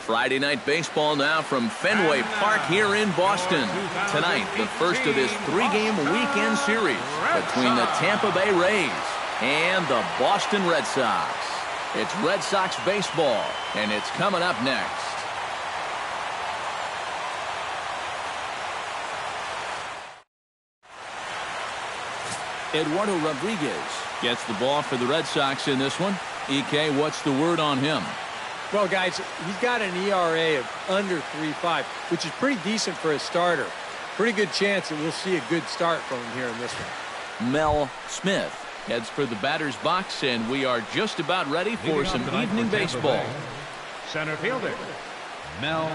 Friday night baseball now from Fenway Park here in Boston. Tonight, the first of this three-game weekend series between the Tampa Bay Rays and the Boston Red Sox. It's Red Sox baseball, and it's coming up next. Eduardo Rodriguez gets the ball for the Red Sox in this one. EK, what's the word on him? Well, guys, he's got an ERA of under 3.5, which is pretty decent for a starter. Pretty good chance that we'll see a good start from him here in this one. Mel Smith heads for the batter's box, and we are just about ready for some evening baseball. Center fielder, Mel.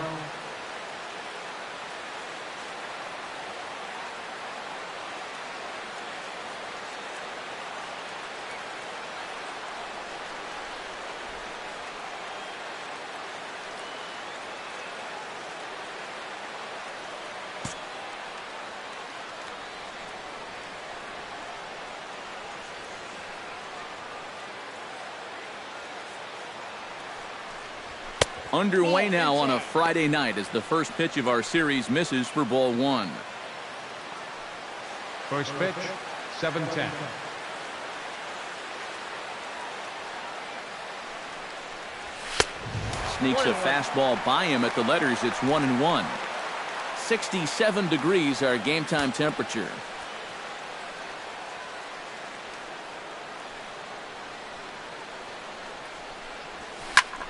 Underway now on a Friday night as the first pitch of our series misses for ball one. First pitch, 7-10. Sneaks a fastball by him at the letters. It's 1-1. 67 degrees our game time temperature.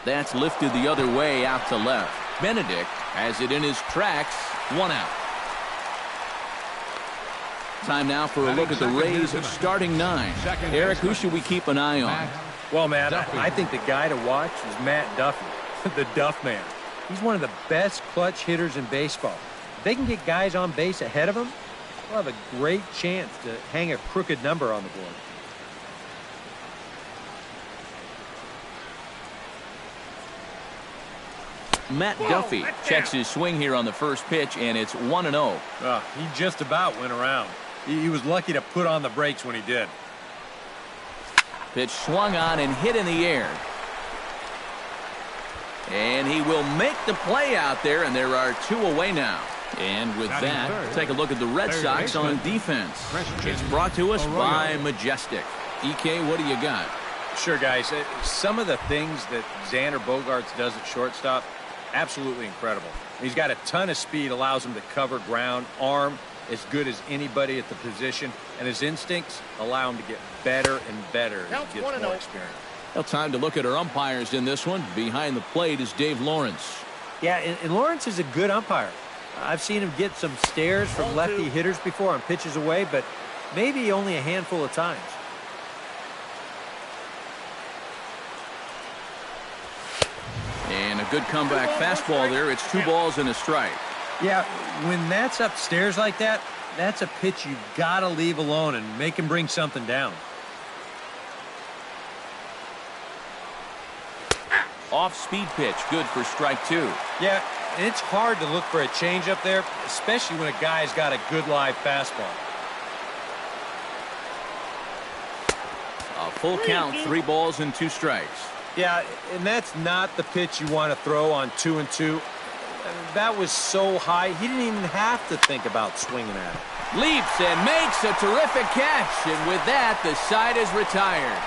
That's lifted the other way out to left. Benedict has it in his tracks. 1 out. Time now for a look at the Rays starting 9. Eric, who should we keep an eye on? Well, Matt, I think the guy to watch is Matt Duffy, the Duff Man. He's one of the best clutch hitters in baseball. If they can get guys on base ahead of him, they'll have a great chance to hang a crooked number on the board. Matt Duffy checks his swing here on the first pitch, and it's 1-0. He just about went around. He was lucky to put on the brakes when he did. Pitch swung on and hit in the air. And he will make the play out there, and there are 2 away now. And with that, take a look at the Red Sox on defense. It's brought to us by Majestic. EK, what do you got? Sure, guys. Some of the things that Xander Bogaerts does at shortstop, absolutely incredible. He's got a ton of speed, allows him to cover ground, arm as good as anybody at the position, and his instincts allow him to get better and better as he gets more experience. Well, time to look at our umpires in this one. Behind the plate is Dave Lawrence. Yeah, and Lawrence is a good umpire. I've seen him get some stares from lefty hitters before on pitches away, but maybe only a handful of times. And a good comeback fastball there. It's 2 balls and a strike. Yeah, when that's upstairs like that, that's a pitch you got to leave alone and make him bring something down. Off-speed pitch, good for strike 2. Yeah, and it's hard to look for a change up there, especially when a guy's got a good live fastball. A full count, 3 balls and 2 strikes. Yeah, and that's not the pitch you want to throw on 2-2. That was so high, he didn't even have to think about swinging at it. Leaps and makes a terrific catch, and with that, the side is retired.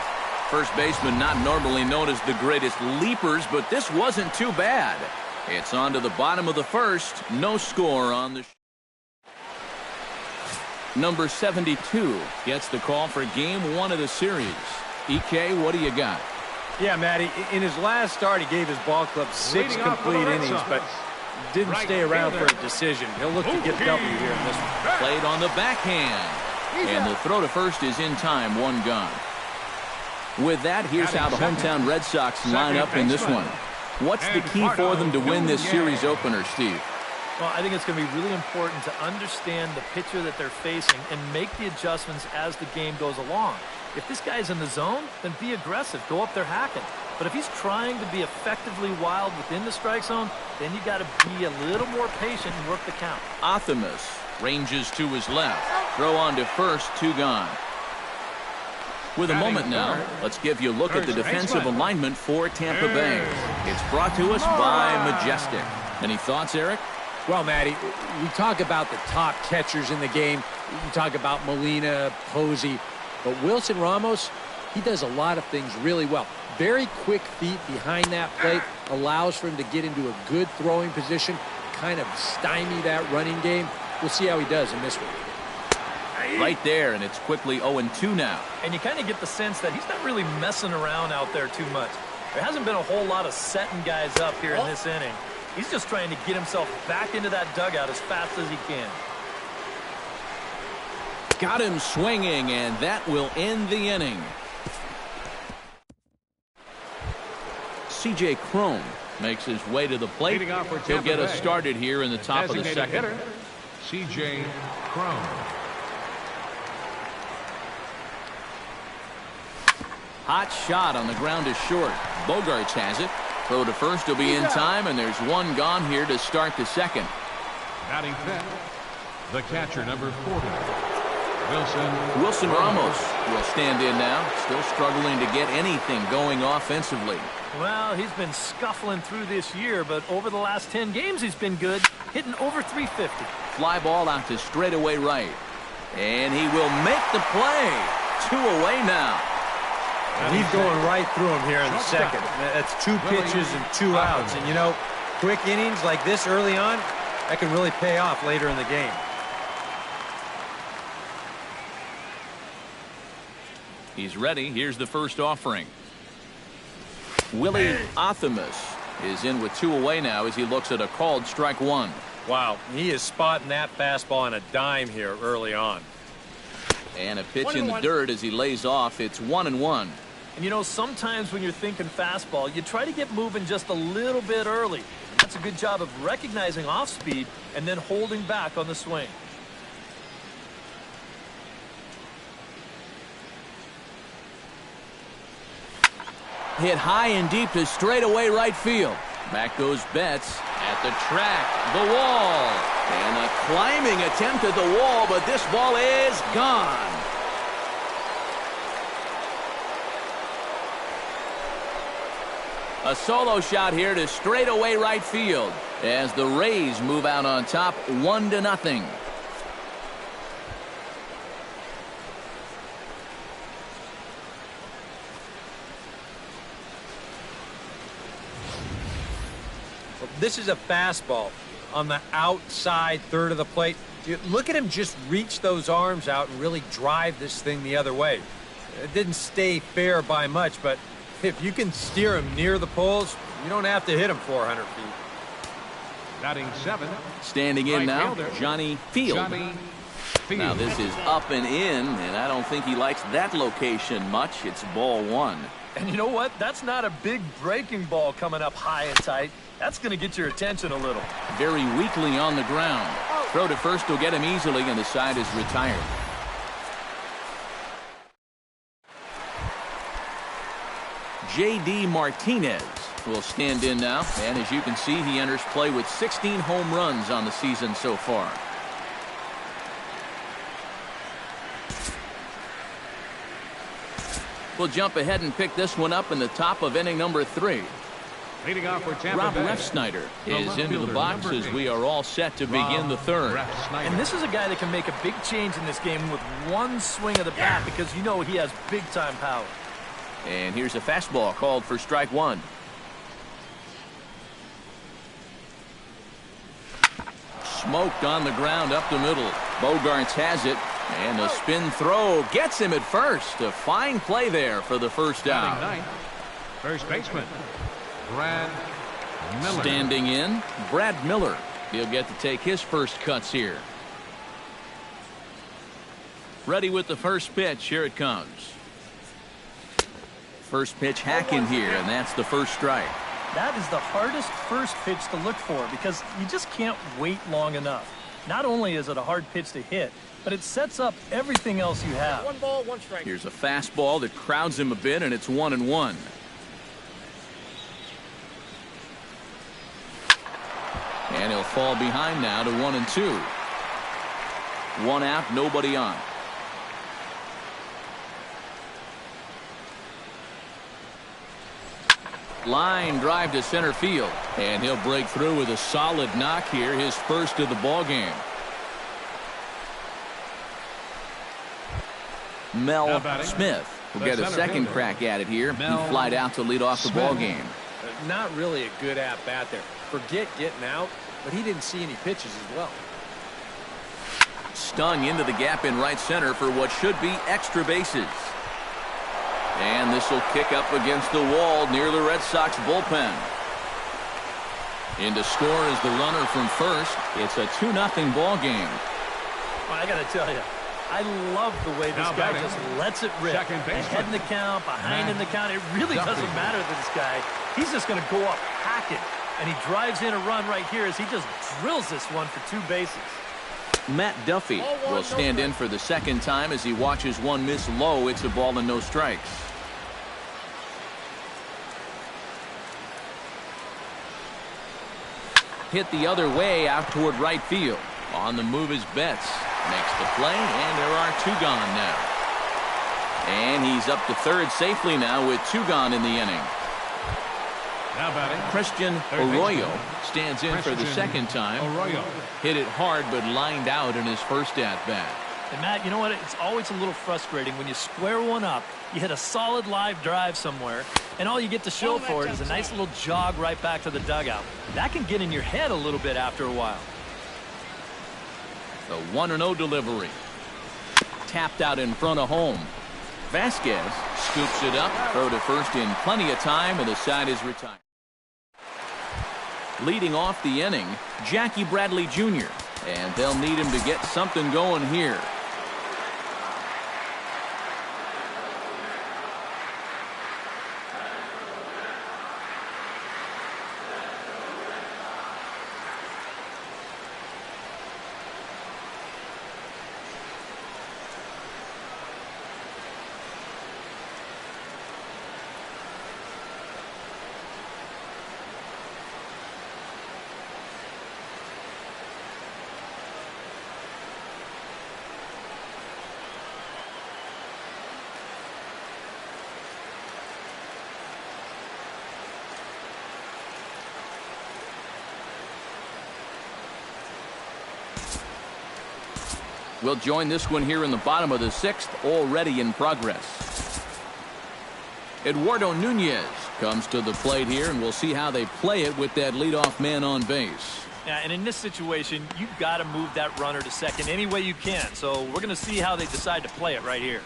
First baseman not normally known as the greatest leapers, but this wasn't too bad. It's on to the bottom of the first. No score on the Number 72 gets the call for game 1 of the series. EK, what do you got? Yeah, Matty, in his last start, he gave his ball club 6 complete innings, but didn't stay around for a decision. He'll look to get W here in this one. Played on the backhand. And the throw to first is in time, 1 gone. With that, here's how the hometown Red Sox line up in this one. What's the key for them to win this series opener, Steve? Well, I think it's going to be really important to understand the pitcher that they're facing and make the adjustments as the game goes along. If this guy's in the zone, then be aggressive. Go up there hacking. But if he's trying to be effectively wild within the strike zone, then you got to be a little more patient and work the count. Optimus ranges to his left. Throw on to first, 2 gone. With a moment now, let's give you a look at the defensive alignment for Tampa Bay. It's brought to us by Majestic. Any thoughts, Eric? Well, Matty, we talk about the top catchers in the game. We talk about Molina, Posey, but Wilson Ramos, he does a lot of things really well. Very quick feet behind that plate, allows for him to get into a good throwing position, kind of stymie that running game. We'll see how he does in this one. Right there, and it's quickly 0-2 now. And you kind of get the sense that he's not really messing around out there too much. There hasn't been a whole lot of setting guys up here in this inning. He's just trying to get himself back into that dugout as fast as he can. Got him swinging, and that will end the inning. C.J. Cron makes his way to the plate. He'll get us started here in the top of the second. C.J. Cron. Hot shot on the ground is short. Bogarts has it. Throw to first will be in time, and there's one gone here to start the second. Batting fifth, the catcher, number 40, Wilson Ramos will stand in now. Still struggling to get anything going offensively. Well, he's been scuffling through this year, but over the last 10 games he's been good, hitting over 350. Fly ball out to straightaway right. And he will make the play. 2 away now. And he's going right through him here in the second. That's 2 pitches and 2 outs. And, you know, quick innings like this early on, that can really pay off later in the game. He's ready. Here's the first offering. Willie Athamas is in with 2 away now as he looks at a called strike 1. Wow, he is spotting that fastball on a dime here early on. And a pitch in the dirt as he lays off. It's 1-1. And you know, sometimes when you're thinking fastball, you try to get moving just a little bit early. That's a good job of recognizing off speed and then holding back on the swing. Hit high and deep to straightaway right field. Back goes Betts at the track, the wall. And a climbing attempt at the wall, but this ball is gone. A solo shot here to straightaway right field as the Rays move out on top 1-0. This is a fastball on the outside third of the plate. Look at him just reach those arms out and really drive this thing the other way. It didn't stay fair by much, but if you can steer him near the poles, you don't have to hit him 400 feet. Batting 7. Standing in now, Johnny Field. Now this is up and in, and I don't think he likes that location much. It's ball 1. And you know what? That's not a big breaking ball coming up high and tight. That's going to get your attention a little. Very weakly on the ground. Throw to first will get him easily, and the side is retired. J.D. Martinez will stand in now. And as you can see, he enters play with 16 home runs on the season so far. We'll jump ahead and pick this one up in the top of inning number 3. Leading off for Tampa Rob Bay, Refsnyder is into the box as we are all set to begin the third. And this is a guy that can make a big change in this game with one swing of the bat because you know he has big-time power. And here's a fastball called for strike 1. Smoked on the ground up the middle. Bogarts has it. And a spin throw gets him at first. A fine play there for the first out. Batting 9th, first baseman, Brad Miller. Standing in, Brad Miller. He'll get to take his first cuts here. Ready with the first pitch. Here it comes. First pitch hacking here, and that's the first strike. That is the hardest first pitch to look for because you just can't wait long enough. Not only is it a hard pitch to hit, but it sets up everything else you have. 1 ball, 1 strike. Here's a fastball that crowds him a bit, and it's 1-1. And he'll fall behind now to 1-2. 1 out, nobody on. Line drive to center field. And he'll break through with a solid knock here, his first of the ball game. Mel Smith will get a second crack at it here. He flied out to lead off the ball game. Not really a good at-bat there. Forget getting out, but he didn't see any pitches as well. Stung into the gap in right center for what should be extra bases. And this will kick up against the wall near the Red Sox bullpen. In to score is the runner from first. It's a 2-0 ball game. Well, I got to tell you, I love the way this guy just lets it rip. Ahead in the count, behind in the count. It really doesn't matter to this guy. He's just going to go up hacking. And he drives in a run right here as he just drills this one for 2 bases. Matt Duffy will stand in for the second time as he watches one miss low. It's a ball and no strikes. Hit the other way out toward right field. On the move is Betts. Makes the play, and there are 2 gone now. And he's up to third safely now with 2 gone in the inning. Now batting, Christian Arroyo stands in for the second time. Arroyo hit it hard but lined out in his first at-bat. And Matt, you know what? It's always a little frustrating when you square one up, you hit a solid live drive somewhere, and all you get to show for it is a nice little jog right back to the dugout. That can get in your head a little bit after a while. The 1-0 delivery. Tapped out in front of home. Vasquez scoops it up. Throw to first in plenty of time, and the side is retired. Leading off the inning, Jackie Bradley Jr. And they'll need him to get something going here. We'll join this one here in the bottom of the 6th, already in progress. Eduardo Nunez comes to the plate here, and we'll see how they play it with that leadoff man on base. Yeah, and in this situation, you've got to move that runner to second any way you can. So we're going to see how they decide to play it right here.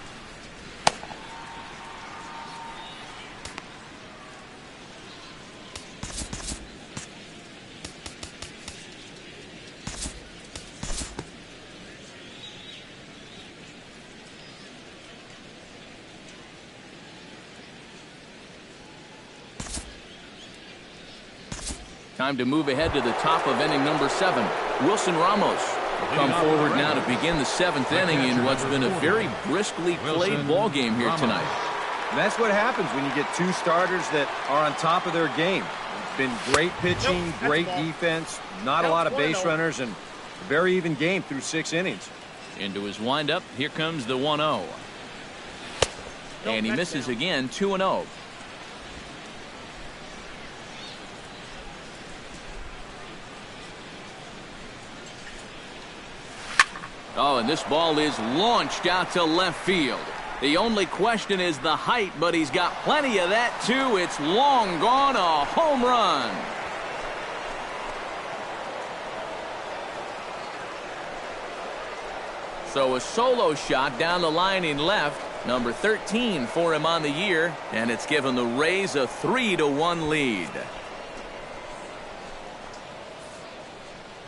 Time to move ahead to the top of inning number 7. Wilson Ramos will come forward now to begin the 7th inning in what's been a very briskly played ball game here tonight. And that's what happens when you get 2 starters that are on top of their game. It's been great pitching, great defense, not a lot of base runners, and a very even game through 6 innings. Into his windup, here comes the 1-0. And he misses again, 2-0. Oh, and this ball is launched out to left field. The only question is the height, but he's got plenty of that, too. It's long gone, a home run. So a solo shot down the line in left, number 13 for him on the year, and it's given the Rays a 3-1 lead.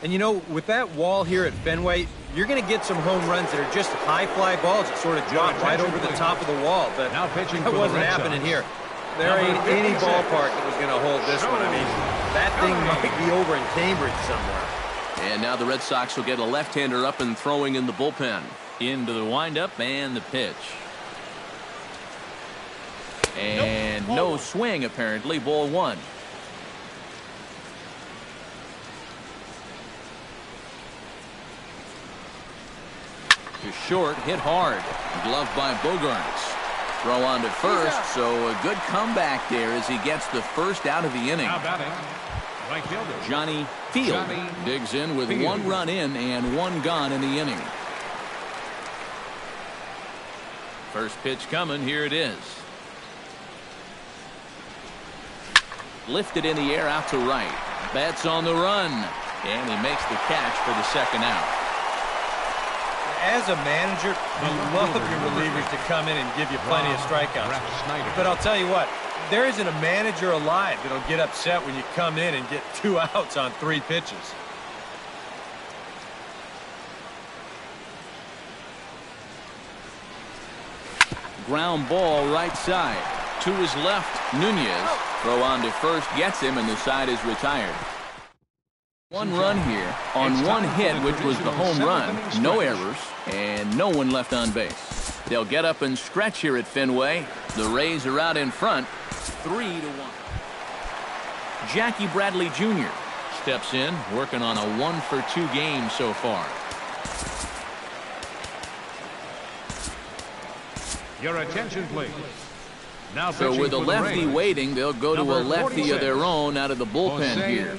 And you know, with that wall here at Fenway, you're going to get some home runs that are just high fly balls that sort of drop right over the top of the wall. But now pitching that wasn't happening here. There ain't any ballpark that was going to hold this one. I mean, that thing might be over in Cambridge somewhere. And now the Red Sox will get a left-hander up and throwing in the bullpen. Into the windup and the pitch. And no swing, apparently. Ball 1. To short, hit hard. Gloved by Bogarts. Throw on to first, so a good comeback there as he gets the first out of the inning. Now batting, right fielder Johnny Field Johnny digs in with Field. 1 run in and 1 gone in the inning. First pitch coming. Here it is. Lifted in the air out to right. Betts on the run, and he makes the catch for the second out. As a manager, you love your relievers to come in and give you plenty of strikeouts. But I'll tell you what, there isn't a manager alive that'll get upset when you come in and get 2 outs on 3 pitches. Ground ball right side. To his left, Nunez. Throw on to first, gets him, and the side is retired. 1 run here on 1 hit, which was the home run. No errors, and no one left on base. They'll get up and stretch here at Fenway. The Rays are out in front, 3-1. Jackie Bradley Jr. steps in, working on a 1-for-2 game so far. Your attention, please. Now So with a lefty waiting, they'll go to a lefty of their own out of the bullpen here.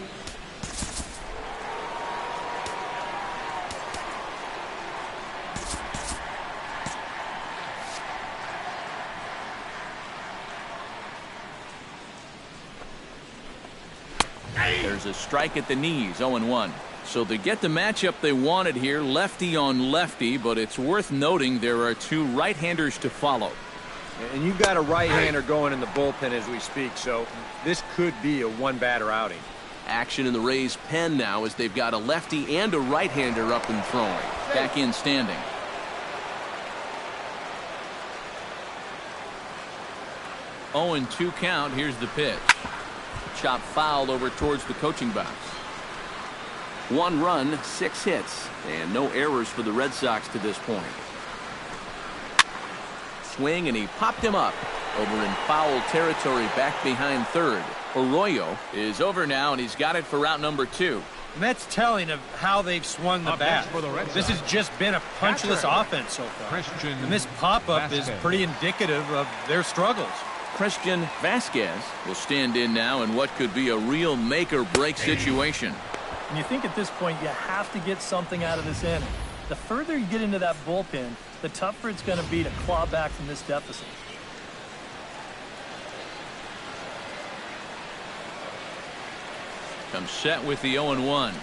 There's a strike at the knees, 0-1. So they get the matchup they wanted here, lefty on lefty, but it's worth noting there are 2 right-handers to follow. And you've got a right-hander going in the bullpen as we speak, so this could be a 1-batter outing. Action in the Rays' pen now as they've got a lefty and a right-hander up and throwing. Back in standing. Oh, and 2 count. Here's the pitch. Chop foul over towards the coaching box. 1 run, 6 hits, and no errors for the Red Sox to this point. Swing, and he popped him up over in foul territory back behind third. Arroyo is over now, and he's got it for out number 2. And that's telling of how they've swung the bat. This has just been a punchless offense so far. And this pop-up is pretty indicative of their struggles. Christian Vasquez will stand in now in what could be a real make-or-break situation. And you think at this point you have to get something out of this inning. The further you get into that bullpen, the tougher it's going to be to claw back from this deficit. Comes set with the 0-1.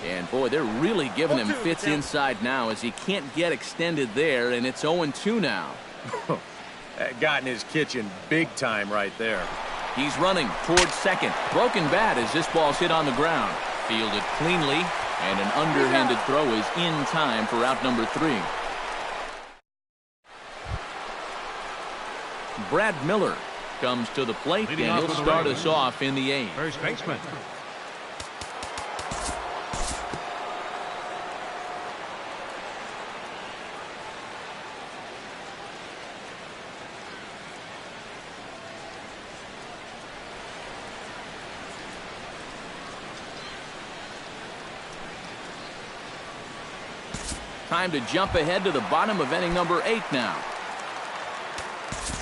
And boy, they're really giving him fits inside now as he can't get extended there, and it's 0-2 now. Got in his kitchen big time right there. He's running towards second. Broken bat as this ball's hit on the ground. Fielded cleanly, and an underhanded throw is in time for out number 3. Brad Miller comes to the plate, and he'll start us off in the 8th. First baseman. Time to jump ahead to the bottom of inning number 8 now.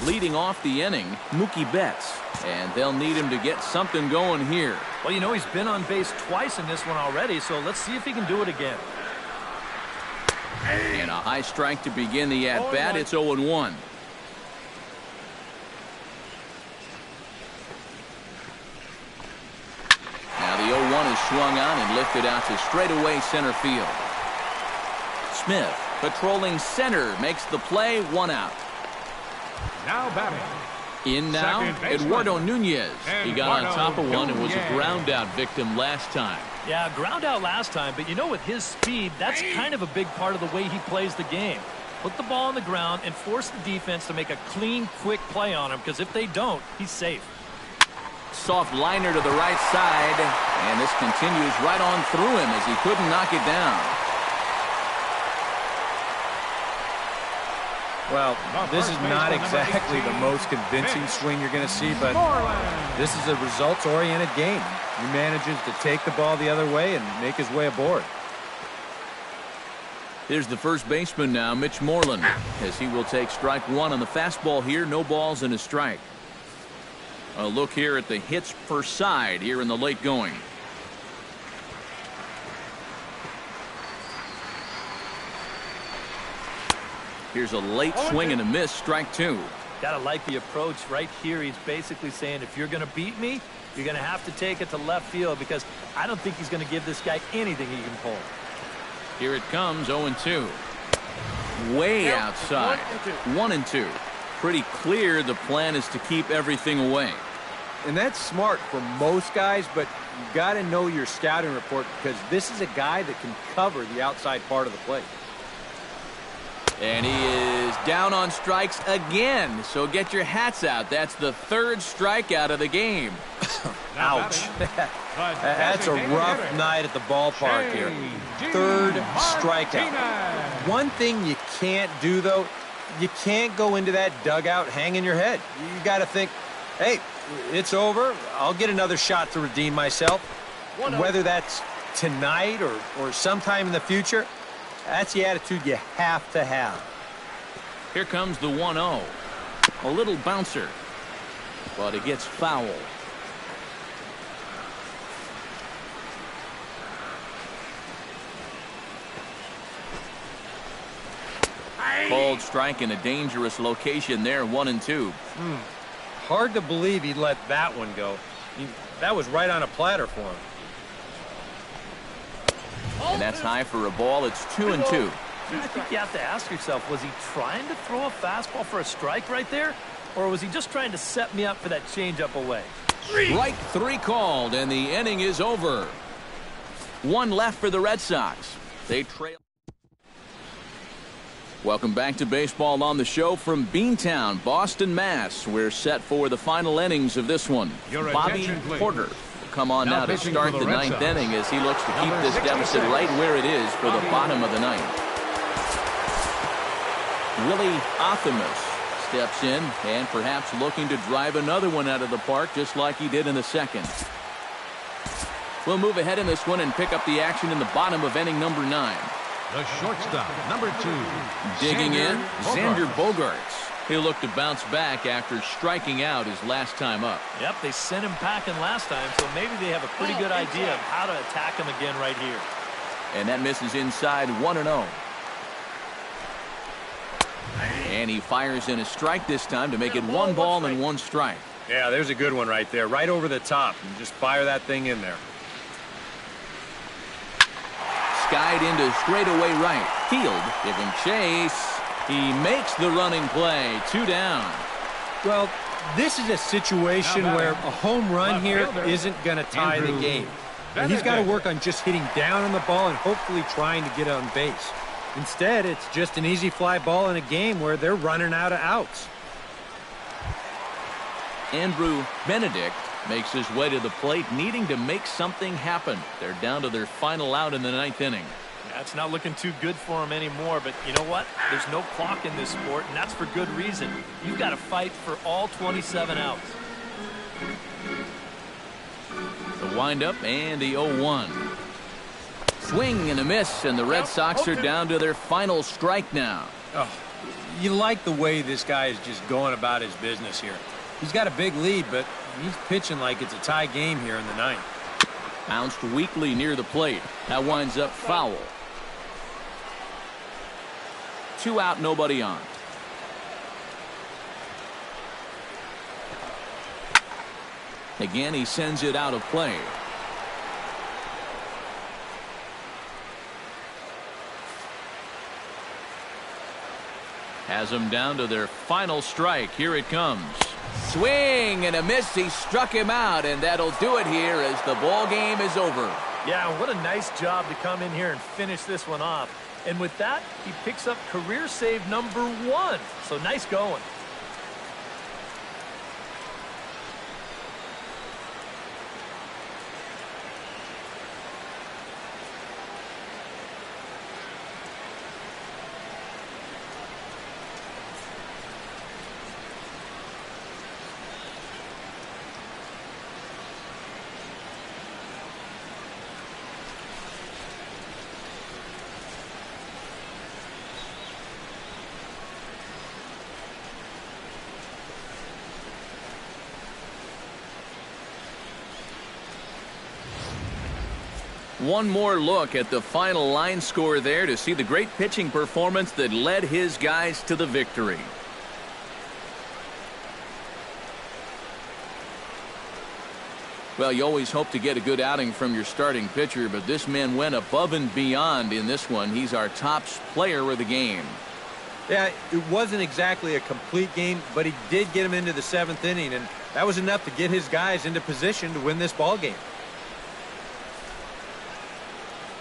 Leading off the inning, Mookie Betts. And they'll need him to get something going here. Well, you know, he's been on base twice in this one already, so let's see if he can do it again. And a high strike to begin the at-bat. It's 0-1. Now the 0-1 is swung on and lifted out to straightaway center field. Smith, patrolling center, makes the play, 1 out. Now batting. In now, Eduardo Nunez. He got on top of one and was a ground out victim last time. Yeah, ground out last time, but you know, with his speed, that's kind of a big part of the way he plays the game. Put the ball on the ground and force the defense to make a clean, quick play on him, because if they don't, he's safe. Soft liner to the right side, and this continues right on through him as he couldn't knock it down. Well, this is not exactly the most convincing swing you're going to see, but this is a results-oriented game. He manages to take the ball the other way and make his way aboard. Here's the first baseman now, Mitch Moreland, as he will take strike one on the fastball here. No balls and a strike. A look here at the hits per side here in the late going. Here's a late swing and a miss, strike two. Gotta like the approach right here. He's basically saying, if you're going to beat me, you're going to have to take it to left field, because I don't think he's going to give this guy anything he can pull. Here it comes, 0-2. Way outside. 1-2. Pretty clear the plan is to keep everything away. And that's smart for most guys, but you got to know your scouting report, because this is a guy that can cover the outside part of the plate. And he is down on strikes again. So get your hats out. That's the third strikeout of the game. Ouch. That's a rough night at the ballpark here. Third strikeout. One thing you can't do, though, you can't go into that dugout hanging your head. You got to think, hey, it's over. I'll get another shot to redeem myself. Whether that's tonight or sometime in the future, that's the attitude you have to have. Here comes the 1-0. A little bouncer, but it gets foul. Called strike in a dangerous location there, 1-2. Hard to believe he let that one go. That was right on a platter for him. And that's high for a ball. It's 2-2. I think you have to ask yourself, was he trying to throw a fastball for a strike right there? Or was he just trying to set me up for that changeup away? Strike three called, and the inning is over. One left for the Red Sox. They trail. Welcome back to Baseball on the Show from Beantown, Boston, Mass. We're set for the final innings of this one. Bobby Porter will come on now to start the ninth inning as he looks to keep this deficit right where it is for the bottom of the ninth. Willie Optimus steps in and perhaps looking to drive another one out of the park just like he did in the second. We'll move ahead in this one and pick up the action in the bottom of inning number 9. The shortstop, number 2. Digging in, Xander Bogaerts. He'll look to bounce back after striking out his last time up. Yep, they sent him packing last time, so maybe they have a pretty good idea of how to attack him again right here. And that misses inside, 1-0. And he fires in a strike this time to make it 1 ball and 1 strike. Yeah, there's a good one right there, right over the top. And just fire that thing in there. Skied into straightaway right. Field giving chase. He makes the running play. 2 down. Well, this is a situation where a home run here isn't going to tie the game. And he's got to work on just hitting down on the ball and hopefully trying to get on base. Instead, it's just an easy fly ball in a game where they're running out of outs. Andrew Benedict makes his way to the plate, needing to make something happen. They're down to their final out in the 9th inning. That's not looking too good for him anymore, but you know what? There's no clock in this sport, and that's for good reason. You've got to fight for all 27 outs. The windup and the 0-1. Swing and a miss, and the Red Sox are down to their final strike now. Oh, you like the way this guy is just going about his business here. He's got a big lead, but he's pitching like it's a tie game here in the 9th. Bounced weakly near the plate. That winds up foul. 2 out, nobody on. Again, he sends it out of play. Has them down to their final strike. Here it comes. Swing and a miss. He struck him out, and that'll do it here as the ball game is over. Yeah, what a nice job to come in here and finish this one off. And with that, he picks up career save number 1. So nice going. One more look at the final line score there to see the great pitching performance that led his guys to the victory. Well, you always hope to get a good outing from your starting pitcher, but this man went above and beyond in this one. He's our top player of the game. Yeah, it wasn't exactly a complete game, but he did get him into the 7th inning, and that was enough to get his guys into position to win this ball game.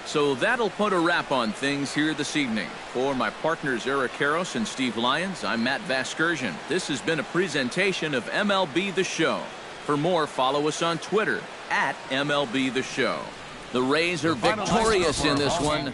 So that'll put a wrap on things here this evening. For my partners Eric Karros and Steve Lyons, I'm Matt Vasgersian. This has been a presentation of MLB The Show. For more, follow us on Twitter at MLB The Show. The Rays are victorious in this one.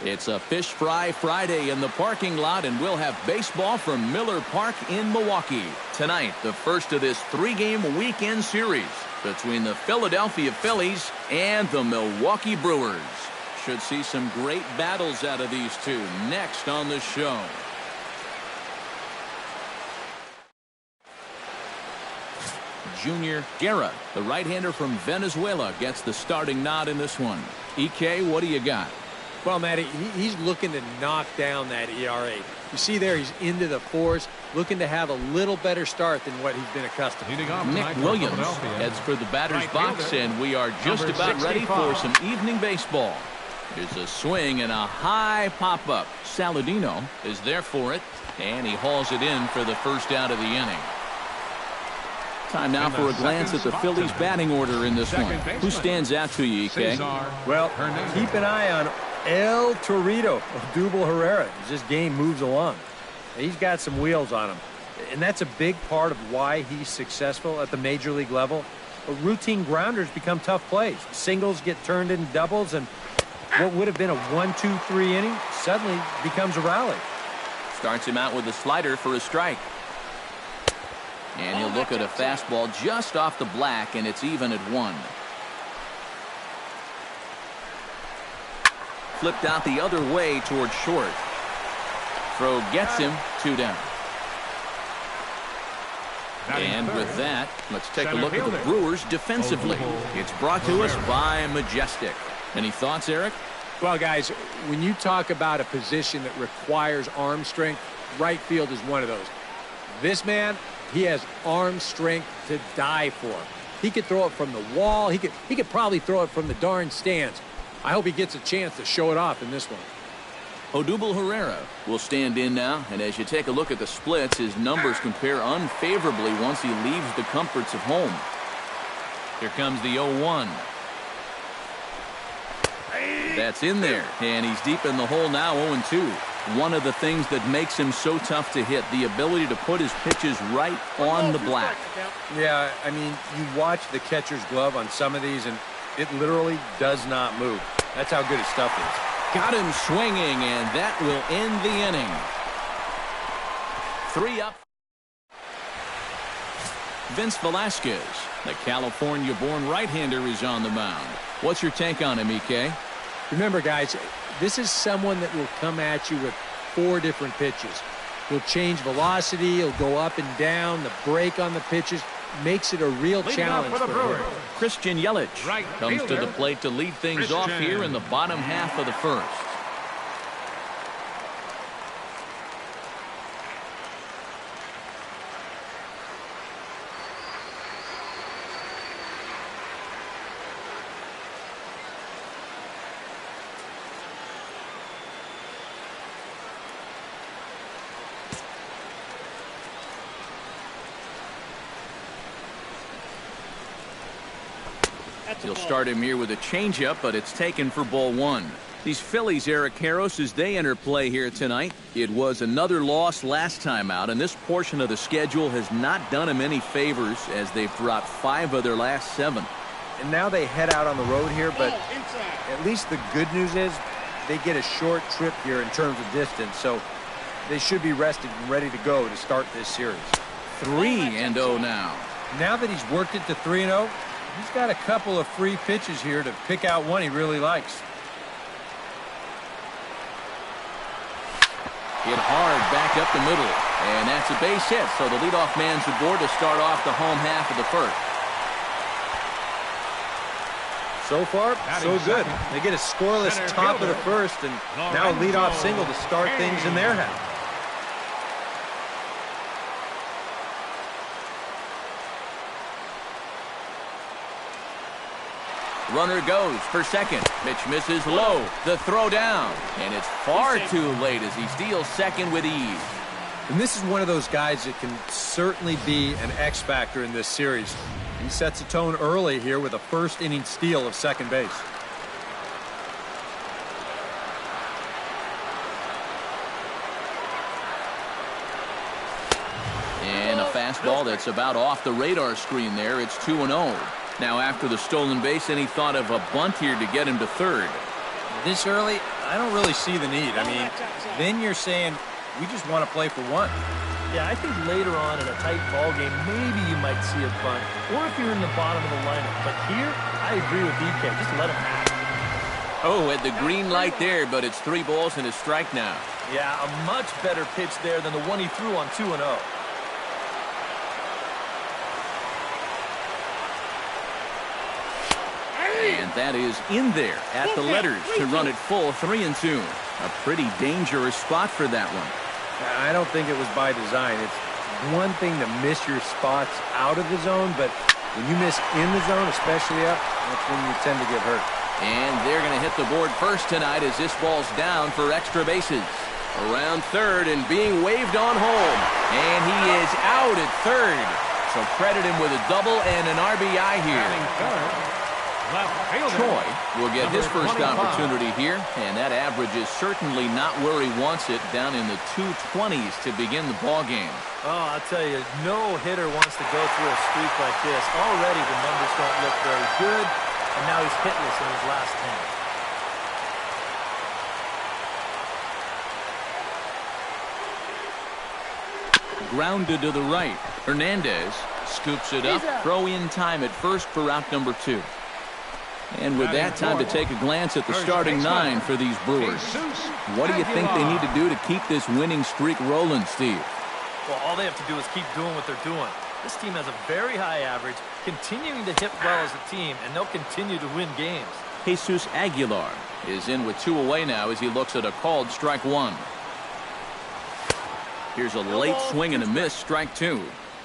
It's a Fish Fry Friday in the parking lot, and we'll have baseball from Miller Park in Milwaukee. Tonight, the first of this 3-game weekend series between the Philadelphia Phillies and the Milwaukee Brewers. Should see some great battles out of these two next on the show. Junior Guerra, the right-hander from Venezuela, gets the starting nod in this one. EK, what do you got? Well, Matty, he's looking to knock down that ERA. You see there, he's into the fours, looking to have a little better start than what he's been accustomed to. Nick Williams heads for the batter's box, and we are just about ready for some evening baseball. Here's a swing and a high pop-up. Saladino is there for it, and he hauls it in for the first out of the inning. Time now for a glance at the Phillies batting order in this one. Who stands out to you, EK? Well, keep an eye on El Torito, Odubel Herrera, as this game moves along. He's got some wheels on him, and that's a big part of why he's successful at the major league level. But routine grounders become tough plays. Singles get turned into doubles, and what would have been a 1-2-3 inning suddenly becomes a rally. Starts him out with a slider for a strike. And he'll look at a fastball just off the black, and it's even at 1. Flipped out the other way towards short. Throw gets him, 2 down. And with that, let's take a look at the Brewers defensively. It's brought to us by Majestic. Any thoughts, Eric? Well, guys, when you talk about a position that requires arm strength, right field is one of those. This man, he has arm strength to die for. He could throw it from the wall. He could probably throw it from the darn stands. I hope he gets a chance to show it off in this one. Odubel Herrera will stand in now, and as you take a look at the splits, his numbers compare unfavorably once he leaves the comforts of home. Here comes the 0-1. That's in there, and he's deep in the hole now, 0-2. One of the things that makes him so tough to hit, the ability to put his pitches right on the black. Yeah, I mean, you watch the catcher's glove on some of these, and it literally does not move. That's how good his stuff is. Got him swinging, and that will end the inning. 3 up. Vince Velasquez, the California-born right-hander, is on the mound. What's your take on him, EK? Remember, guys, this is someone that will come at you with 4 different pitches. He'll change velocity, he'll go up and down, the break on the pitches makes it a real challenge for him. Christian Yelich comes to the plate to lead things off here in the bottom half of the first. He'll start him here with a changeup, but it's taken for ball 1. These Phillies, Eric Karros, as they enter play here tonight, it was another loss last time out, and this portion of the schedule has not done them any favors as they've dropped 5 of their last 7. And now they head out on the road here, but at least the good news is they get a short trip here in terms of distance, so they should be rested and ready to go to start this series. 3-0 now. Now that he's worked it to 3-0, he's got a couple of free pitches here to pick out one he really likes. Hit hard back up the middle, and that's a base hit, so the leadoff man's aboard to start off the home half of the first. So far, so good. They get a scoreless top of the first, and now a leadoff single to start things in their half. Runner goes for second. Pitch misses low. The throw down. And it's far too late as he steals second with ease. And this is one of those guys that can certainly be an X factor in this series. He sets a tone early here with a first inning steal of second base. And a fastball that's about off the radar screen there. It's 2-0. Now after the stolen base, any thought of a bunt here to get him to third? This early, I don't really see the need. I mean, then you're saying we just want to play for one. Yeah, I think later on in a tight ball game, maybe you might see a bunt, or if you're in the bottom of the lineup. But here, I agree with DK. Just let him have it. Oh, at the green light there, but it's 3 balls and a strike now. Yeah, a much better pitch there than the one he threw on 2-0. And that is in there at the letters to run it full 3-2. A pretty dangerous spot for that one. I don't think it was by design. It's one thing to miss your spots out of the zone, but when you miss in the zone, especially up, that's when you tend to get hurt. And they're going to hit the board first tonight as this ball's down for extra bases. Around third and being waved on home. And he is out at third. So credit him with a double and an RBI here. Choi will get his first opportunity here, and that average is certainly not where he wants it, down in the 220s to begin the ball game. Oh, I'll tell you, no hitter wants to go through a streak like this. Already the numbers don't look very good, and now he's hitless in his last 10. Grounded to the right. Hernandez scoops it up. Throw in time at first for out number 2. And with that, time to take a glance at the starting 9 for these Brewers. What do you think they need to do to keep this winning streak rolling, Steve? Well, all they have to do is keep doing what they're doing. This team has a very high average, continuing to hit well as a team, and they'll continue to win games. Jesus Aguilar is in with 2 away now as he looks at a called strike 1. Here's a late swing and a miss, strike 2.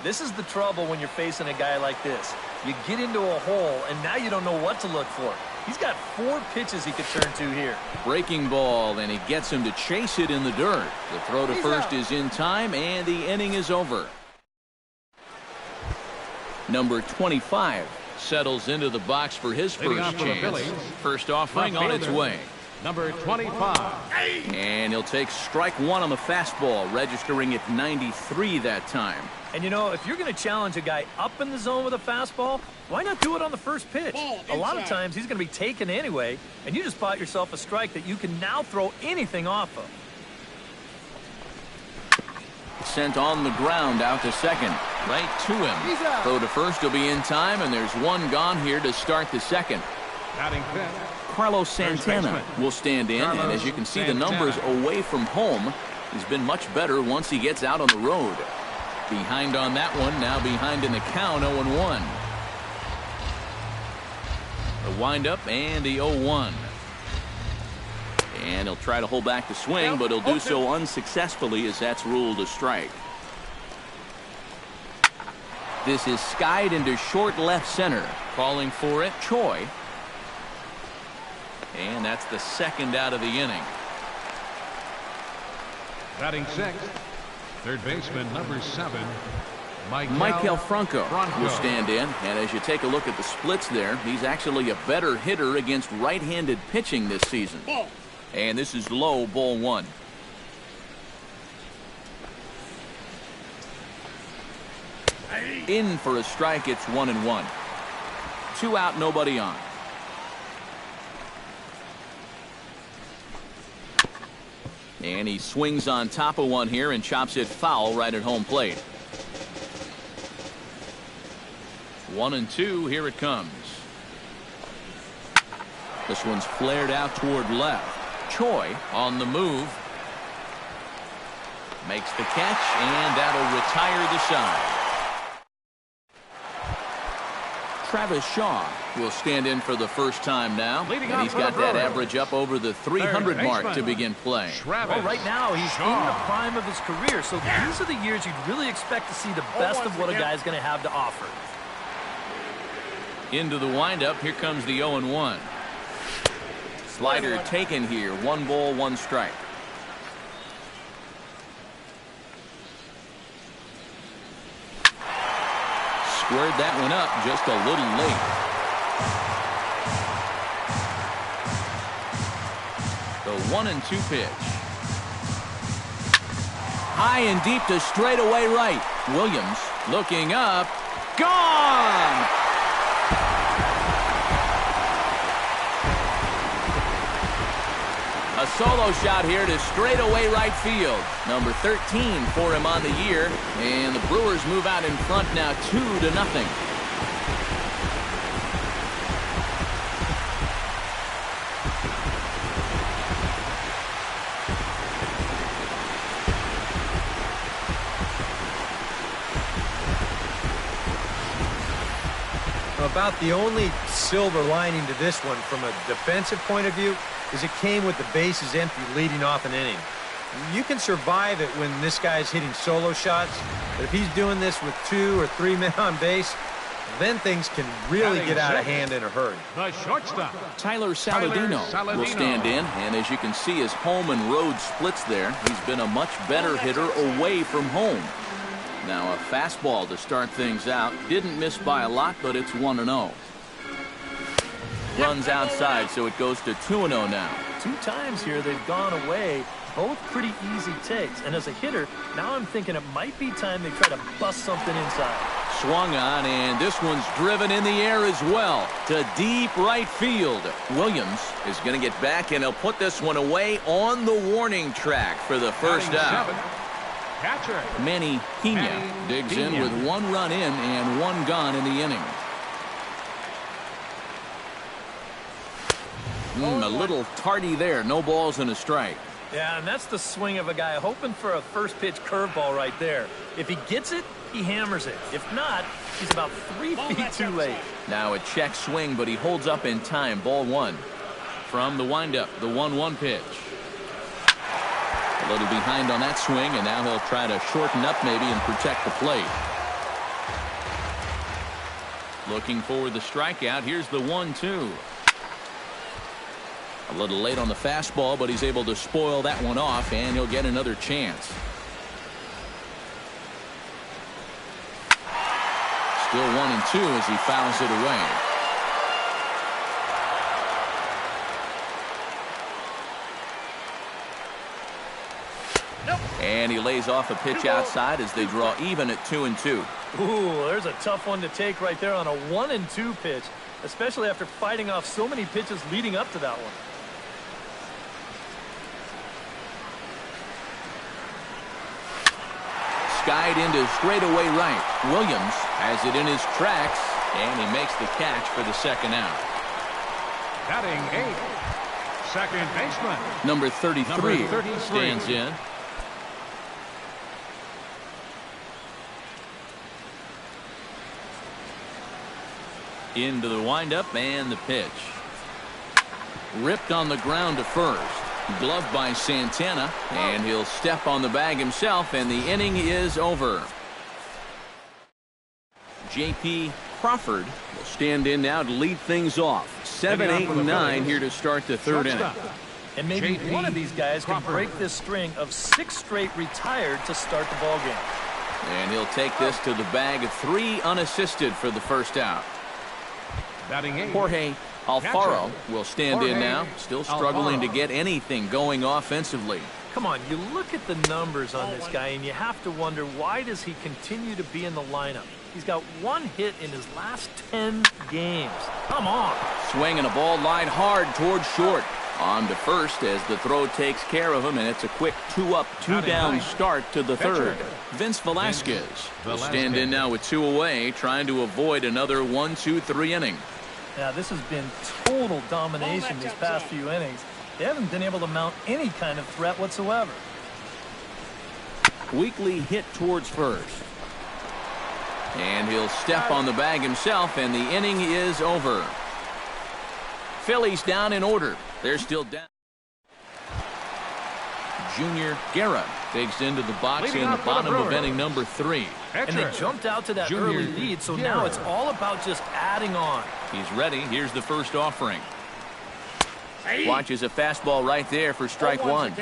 This is the trouble when you're facing a guy like this. You get into a hole, and now you don't know what to look for. He's got 4 pitches he could turn to here. Breaking ball, and he gets him to chase it in the dirt. The throw to first is in time, and the inning is over. Number 25 settles into the box for his first chance. First offering on its way. Number 25. And he'll take strike 1 on the fastball, registering at 93 that time. And you know, if you're going to challenge a guy up in the zone with a fastball, why not do it on the first pitch? A lot of times he's going to be taken anyway, and you just bought yourself a strike that you can now throw anything off of. Sent on the ground out to second. Right to him. Throw to first will be in time, and there's 1 gone here to start the second. Batting fifth. Carlos Santana will stand in, and as you can see, the numbers away from home, he's been much better once he gets out on the road. Behind on that one, now behind in the count, 0-1. The windup and the 0-1. And he'll try to hold back the swing, but he'll do so unsuccessfully as that's ruled a strike. This is skied into short left center. Calling for it, Choi. And that's the second out of the inning. Batting sixth. Third baseman, number 7, Michael Franco will stand in. And as you take a look at the splits there, he's actually a better hitter against right-handed pitching this season. And this is low, ball 1. In for a strike, it's 1-1. 2 out, nobody on. And he swings on top of one here and chops it foul right at home plate. 1-2, here it comes. This one's flared out toward left. Choi on the move. Makes the catch, and that'll retire the side. Travis Shaw will stand in for the first time now, and he's got that average up over the 300 mark to begin play. Well, right now he's in the prime of his career, so these are the years you'd really expect to see the best of what a guy's going to have to offer. Into the windup, here comes the 0-1. Slider taken here, 1 ball, 1 strike. Squared that one up just a little late. The 1-2 pitch. High and deep to straightaway right. Williams looking up. Gone! A solo shot here to straightaway right field. Number 13 for him on the year. And the Brewers move out in front now 2-0. About the only silver lining to this one from a defensive point of view is it came with the bases empty leading off an inning. You can survive it when this guy's hitting solo shots, but if he's doing this with 2 or 3 men on base, then things can really get out of hand in a hurry. The shortstop, Tyler Saladino will stand in, and as you can see, his home and road splits there. He's been a much better hitter away from home. Now a fastball to start things out. Didn't miss by a lot, but it's 1-0. Runs outside, so it goes to 2-0 now. 2 times here they've gone away. Both pretty easy takes. And as a hitter, now I'm thinking it might be time they try to bust something inside. Swung on, and this one's driven in the air as well to deep right field. Williams is going to get back, and he'll put this one away on the warning track for the first out. catcher. Manny Pena digs in with 1 run in and 1 gone in the inning. A little tardy there. No balls and a strike. Yeah, and that's the swing of a guy hoping for a first pitch curveball right there. If he gets it, he hammers it. If not, he's about 3 feet too late. Now a check swing, but he holds up in time. Ball 1. From the windup, the 1-1 pitch. A little behind on that swing, and now he'll try to shorten up maybe and protect the plate. Looking for the strikeout. Here's the 1-2. A little late on the fastball, but he's able to spoil that one off, and he'll get another chance. Still 1-2 as he fouls it away. And he lays off a pitch outside as they draw even at 2-2. Ooh, there's a tough one to take right there on a 1-2 pitch, especially after fighting off so many pitches leading up to that one. Skied into straightaway right. Williams has it in his tracks, and he makes the catch for the second out. Batting 8, second baseman. Number 33 stands in. Into the windup and the pitch. Ripped on the ground to first. Gloved by Santana, and he'll step on the bag himself, and the inning is over. J.P. Crawford will stand in now to lead things off. 7, 8, and 9 here to start the third inning. And maybe one of these guys can break this string of 6 straight retired to start the ballgame. And he'll take this to the bag of 3 unassisted for the first out. Batting 8. Jorge Alfaro will stand in now, still struggling to get anything going offensively. Come on, you look at the numbers on this guy, and you have to wonder, why does he continue to be in the lineup? He's got 1 hit in his last 10 games. Come on. Swinging a ball line hard towards short. On to first as the throw takes care of him, and it's a quick 2-up, 2-down start to the third. Vince Velasquez will stand in now with 2 away, trying to avoid another 1, 2, 3 inning. Now, this has been total domination these past few innings. They haven't been able to mount any kind of threat whatsoever. Weakly hit towards first. And he'll step on the bag himself, and the inning is over. Phillies down in order. They're still down. Junior Guerra digs into the box in the bottom of inning number 3. And they jumped out to that early lead, so now it's all about just adding on. He's ready. Here's the first offering. Watches a fastball right there for strike 1.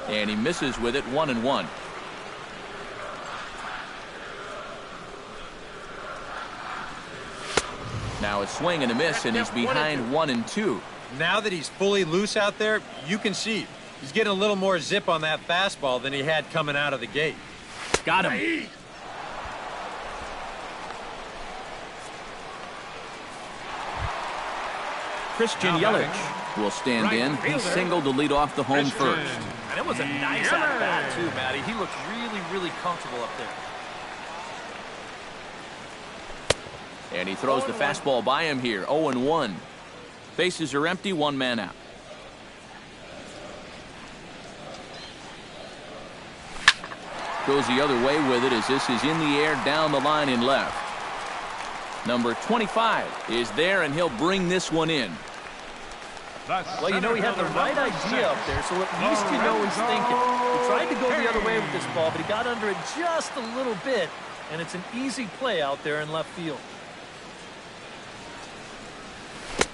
And he misses with it, 1-1. Now a swing and a miss, and he's behind 1-2. Now that he's fully loose out there, you can see he's getting a little more zip on that fastball than he had coming out of the gate. Got him. Christian Yelich will stand in. He singled to lead off the home first. And it was a nice at-bat, too, Matty. He looked really, really comfortable up there. And he throws the fastball by him here. 0-1. Bases are empty, one man out. Goes the other way with it as this is in the air down the line in left. Number 25 is there, and he'll bring this one in. Well, you know, he had the right idea up there, so at least you know he's thinking. He tried to go the other way with this ball, but he got under it just a little bit, and it's an easy play out there in left field.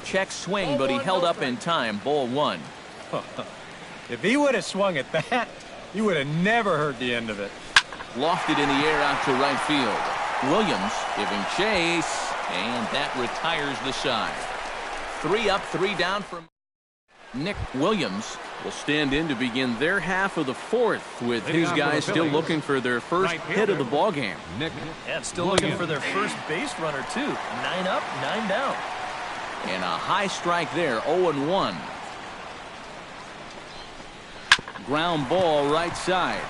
Check swing, but he held up in time. Ball one. If he would have swung at that, you would have never heard the end of it. Lofted in the air out to right field. Williams giving chase, and that retires the side. 3 up, 3 down from Nick Williams will stand in to begin their half of the fourth, with his guys still looking for their first hit of the ballgame. And still looking for their first base runner, too. 9 up, 9 down. And a high strike there, 0-1. Ground ball right side.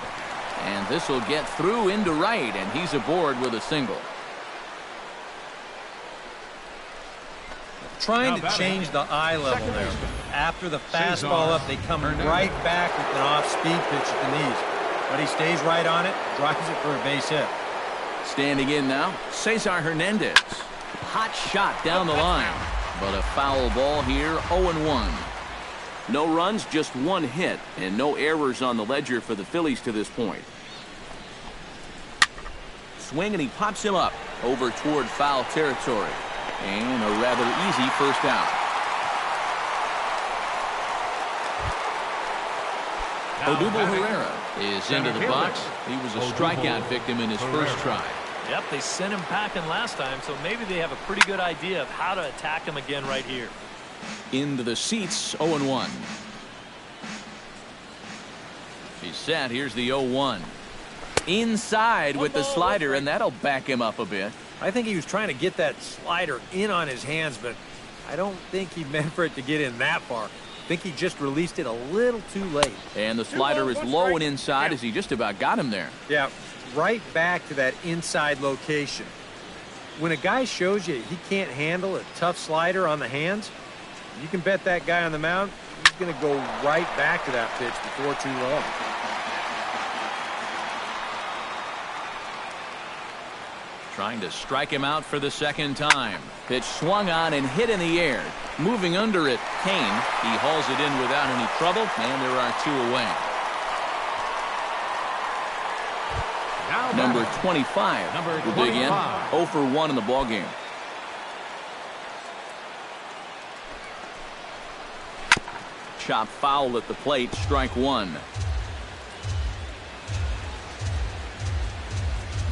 And this will get through into right, and he's aboard with a single. Trying to change the eye level there. After the fastball up, they come right back with an off-speed pitch at the knees. But he stays right on it, drives it for a base hit. Standing in now, Cesar Hernandez. Hot shot down the line. But a foul ball here, 0-1. No runs, just 1 hit, and no errors on the ledger for the Phillies to this point. Swing, and he pops him up over toward foul territory. And a rather easy first out. Odubel Herrera is into the box. He was a strikeout victim in his first try. Yep, they sent him packing last time, so maybe they have a pretty good idea of how to attack him again right here. Into the seats, 0-1. He's set. Here's the 0-1. Inside with the slider, and that'll back him up a bit. I think he was trying to get that slider in on his hands, but I don't think he meant for it to get in that far. I think he just released it a little too late. And the slider is low and inside as he just about got him there. Yeah, right back to that inside location. When a guy shows you he can't handle a tough slider on the hands, you can bet that guy on the mound, he's going to go right back to that pitch before too long. Trying to strike him out for the second time. Pitch swung on and hit in the air. Moving under it, Kane. He hauls it in without any trouble, and there are 2 away. Number 25 will dig in. 0 for 1 in the ballgame. Chop foul at the plate, strike 1.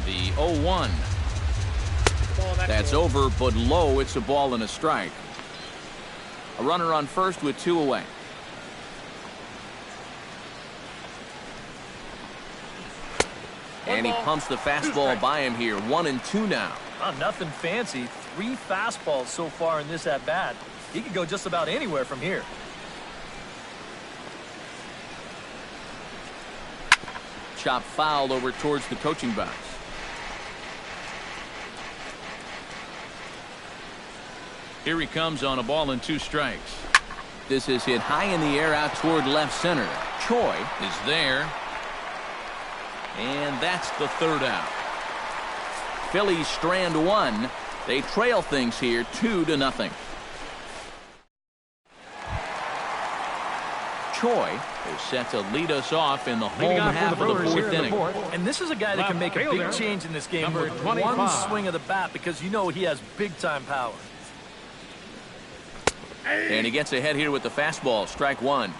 The 0-1. That's over, but low. It's a ball and a strike. A runner on first with 2 away. And he pumps the fastball by him here. 1-2 now. Nothing fancy. 3 fastballs so far in this at-bat. He could go just about anywhere from here. Chop foul over towards the coaching box. Here he comes on a ball and 2 strikes. This is hit high in the air out toward left center. Choi is there. And that's the 3rd out. Phillies strand 1. They trail things here 2-0. Choi is set to lead us off in the home half of the 4th inning. And this is a guy that can make a big change in this game with 1 swing of the bat, because you know he has big-time power. And he gets ahead here with the fastball. Strike 1.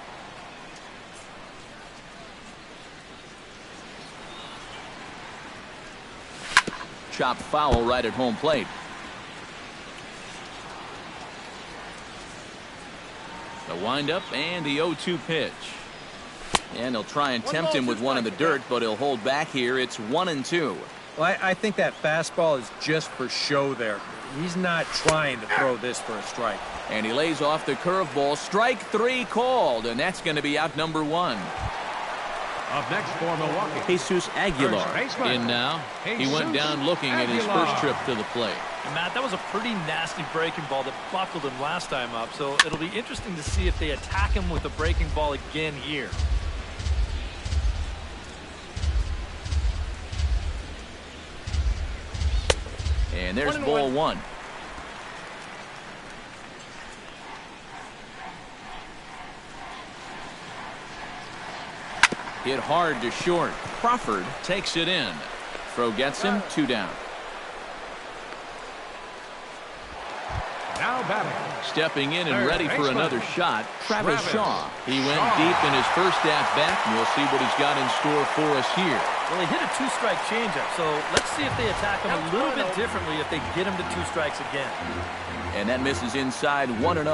Chop foul right at home plate. The windup and the 0-2 pitch. And they'll try and tempt him with one in the dirt, but he'll hold back here. It's 1-2. Well, I think that fastball is just for show there. He's not trying to throw this for a strike. And he lays off the curveball. Strike 3 called, and that's going to be out number 1. Up next for Milwaukee, Jesus Aguilar in now. He went down looking at his first trip to the plate. And Matt, that was a pretty nasty breaking ball that buckled him last time up, so it'll be interesting to see if they attack him with a breaking ball again here. And there's ball 1. Hit hard to short. Crawford takes it in. Throw gets him, 2 down. now batting. Stepping in and ready for another shot, Travis Shaw. He went deep in his first at-bat, and we'll see what he's got in store for us here. Well, he hit a 2-strike changeup, so let's see if they attack him a little bit differently if they get him to 2 strikes again. And that misses inside 1-0.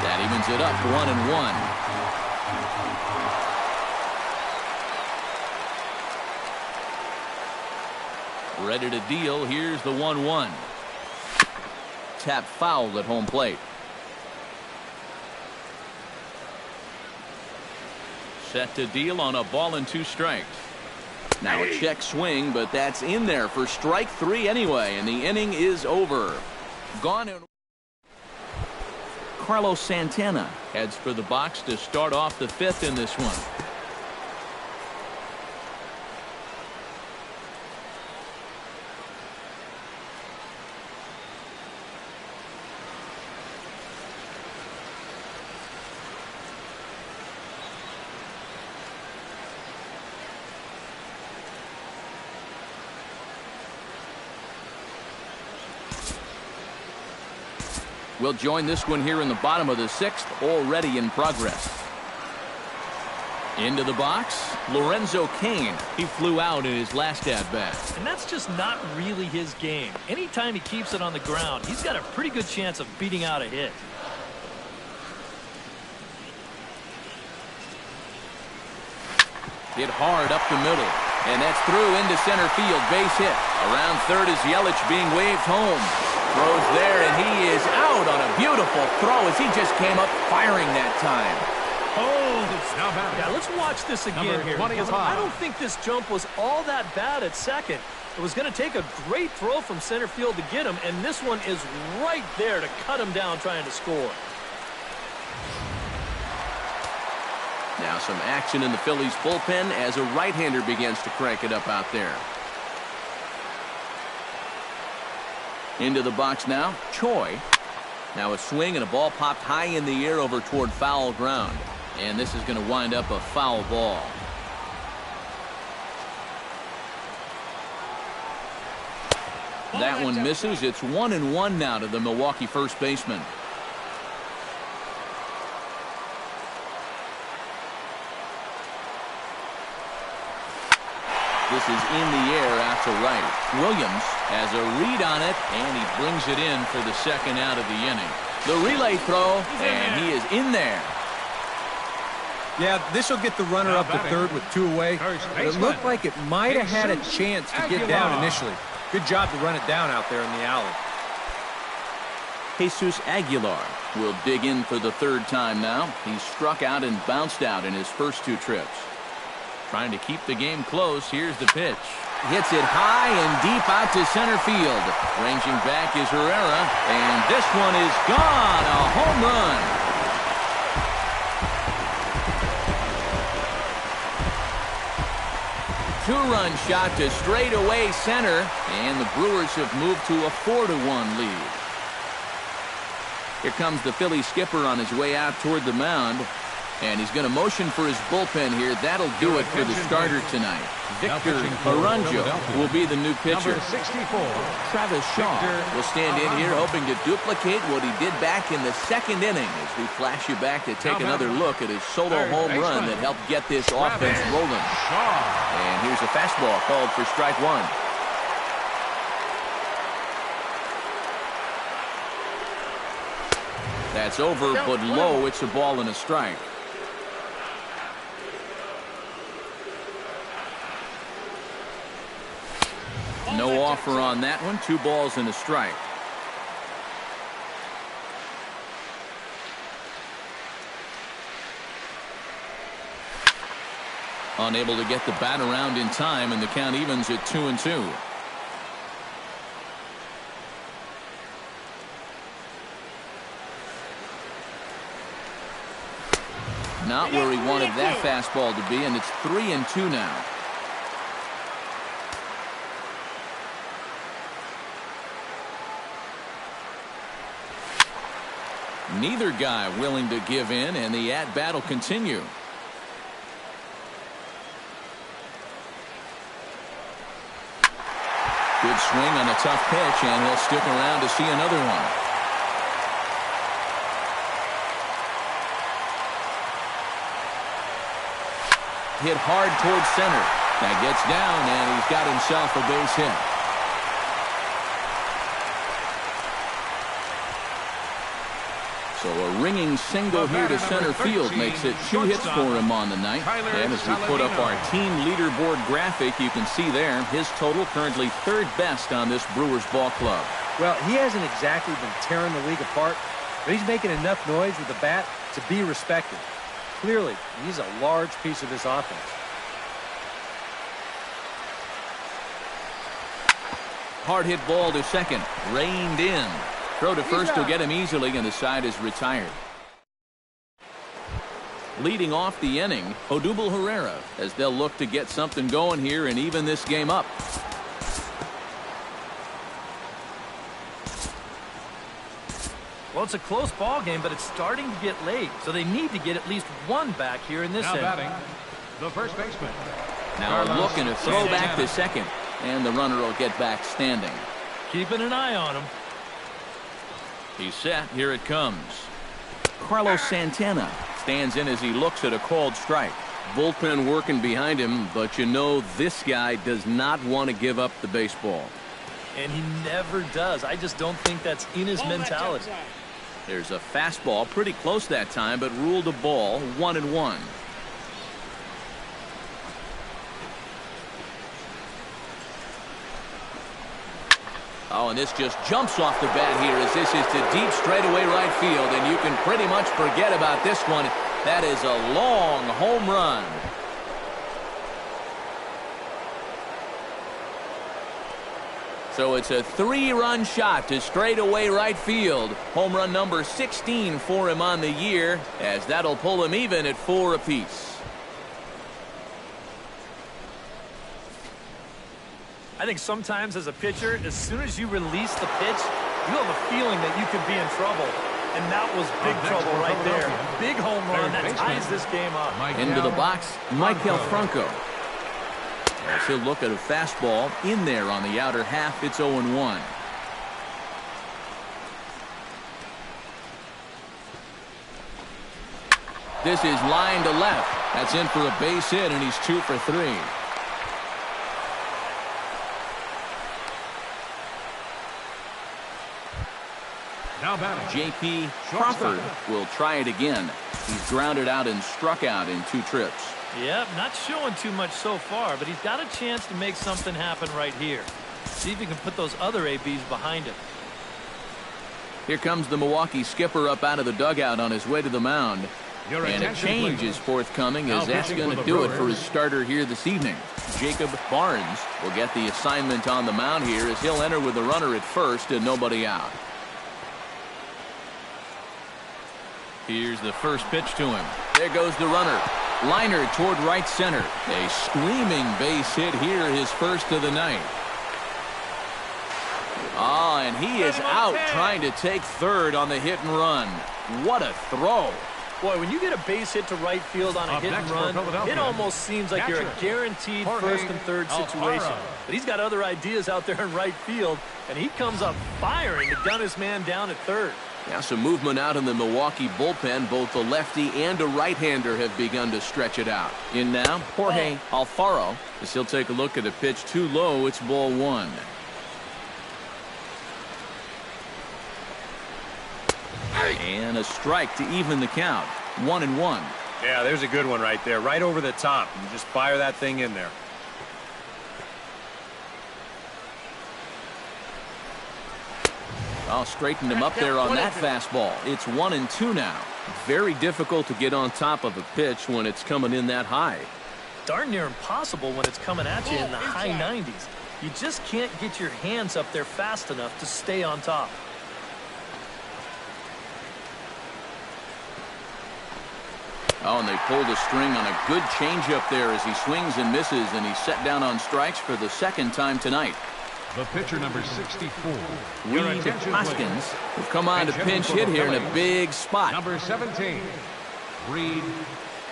That evens it up 1-1. Ready to deal. Here's the 1-1. Tap foul at home plate. Set to deal on a ball and 2 strikes. Now a check swing, but that's in there for strike 3 anyway, and the inning is over. Gone. Carlos Santana heads for the box to start off the 5th in this one. We'll join this one here in the bottom of the 6th, already in progress. Into the box, Lorenzo Cain. He flew out in his last at-bat. And that's just not really his game. Anytime he keeps it on the ground, he's got a pretty good chance of beating out a hit. Hit hard up the middle. And that's through into center field. Base hit. Around third is Yelich being waved home. Throws there, and he is out on a beautiful throw as he just came up firing that time. Oh, yeah, let's watch this again here. Because I don't think this jump was all that bad at second. It was going to take a great throw from center field to get him, and this one is right there to cut him down trying to score. Now some action in the Phillies bullpen as a right-hander begins to crank it up out there. Into the box now, Choi. Now a swing and a ball popped high in the air over toward foul ground. And this is going to wind up a foul ball. That one misses. It's 1-1 now to the Milwaukee first baseman. This is in the air out to right. Williams has a read on it, and he brings it in for the second out of the inning. The relay throw, and he is in there. Yeah, this will get the runner up to third with 2 away. It looked like it might have had a chance to get down initially. Good job to run it down out there in the alley. Jesus Aguilar will dig in for the 3rd time now. He struck out and bounced out in his first 2 trips. Trying to keep the game close. Here's the pitch. Hits it high and deep out to center field. Ranging back is Herrera, and this one is gone. A home run. Two-run shot to straightaway center, and the Brewers have moved to a 4-1 lead. Here comes the Philly skipper on his way out toward the mound. And he's going to motion for his bullpen here. That'll do it for the starter tonight. Victor Aranjo will be the new pitcher. Travis Shaw will stand in here hoping to duplicate what he did back in the 2nd inning as we flash you back to take another look at his solo home run that helped get this offense rolling. And here's a fastball called for strike 1. That's over, but low. It's a ball and a strike. No offer on that one. 2 balls and a strike. Unable to get the bat around in time, and the count evens at 2-2. Not where he wanted that fastball to be, and it's 3-2 now. Neither guy willing to give in, and the at-bat will continue. Good swing on a tough pitch, and he'll stick around to see another one. Hit hard towards center. That gets down, and he's got himself a base hit. So a ringing single here to center field makes it 2 hits for him on the night. And as we put up our team leaderboard graphic, you can see there his total currently 3rd best on this Brewers ball club. Well, he hasn't exactly been tearing the league apart, but he's making enough noise with the bat to be respected. Clearly, he's a large piece of this offense. Hard hit ball to second. Reined in. Throw to first will get him easily, and the side is retired. Leading off the inning, Odubel Herrera, as they'll look to get something going here and even this game up. Well, it's a close ball game, but it's starting to get late, so they need to get at least one back here in this inning. Now batting, the first baseman. Now looking to throw back to second, and the runner will get back standing. Keeping an eye on him. He's set. Here it comes. Carlos Santana stands in as he looks at a called strike. Bullpen working behind him, but you know this guy does not want to give up the baseball. And he never does. I just don't think that's in his mentality. There's a fastball pretty close that time, but ruled a ball. 1-1. Oh, and this just jumps off the bat here as this is to deep straightaway right field, and you can pretty much forget about this one. That is a long home run. So it's a 3-run shot to straightaway right field. Home run number 16 for him on the year, as that'll pull him even at 4 apiece. I think sometimes as a pitcher, as soon as you release the pitch, you have a feeling that you could be in trouble. And that was big trouble right there. Big home run that ties this game up. Into the box, Michael Franco. As he'll look at a fastball in there on the outer half. It's 0-1. This is line to left. That's in for a base hit, and he's 2 for 3. Now batting, J.P. Crawford will try it again. He's grounded out and struck out in 2 trips. Yep, not showing too much so far, but he's got a chance to make something happen right here. See if he can put those other ABs behind him. Here comes the Milwaukee skipper up out of the dugout on his way to the mound. And a change is forthcoming, as that's going to do it for his starter here this evening. Jacob Barnes will get the assignment on the mound here as he'll enter with a runner at first and nobody out. Here's the first pitch to him. There goes the runner. Liner toward right center. A screaming base hit here, his first of the night. Ah, and he is out trying to take third on the hit and run. What a throw. Boy, when you get a base hit to right field on a hit and run, it almost seems like you're a guaranteed first and third situation. But he's got other ideas out there in right field, and he comes up firing to gun his man down at third. Now some movement out in the Milwaukee bullpen. Both a lefty and a right-hander have begun to stretch it out. In now, Jorge Alfaro, as he'll take a look at a pitch too low. It's ball 1. And a strike to even the count. 1-1. Yeah, there's a good one right there. Right over the top. You just fire that thing in there. I'll straighten him up there on that fastball. It's 1-2 now. Very difficult to get on top of a pitch when it's coming in that high. Darn near impossible when it's coming at you in the high 90s. You just can't get your hands up there fast enough to stay on top. Oh, and they pulled a string on a good changeup there as he swings and misses, and he's set down on strikes for the second time tonight. The pitcher, number 64. Reed Hoskins will come on to pinch hit here in a big spot. Number 17, Reed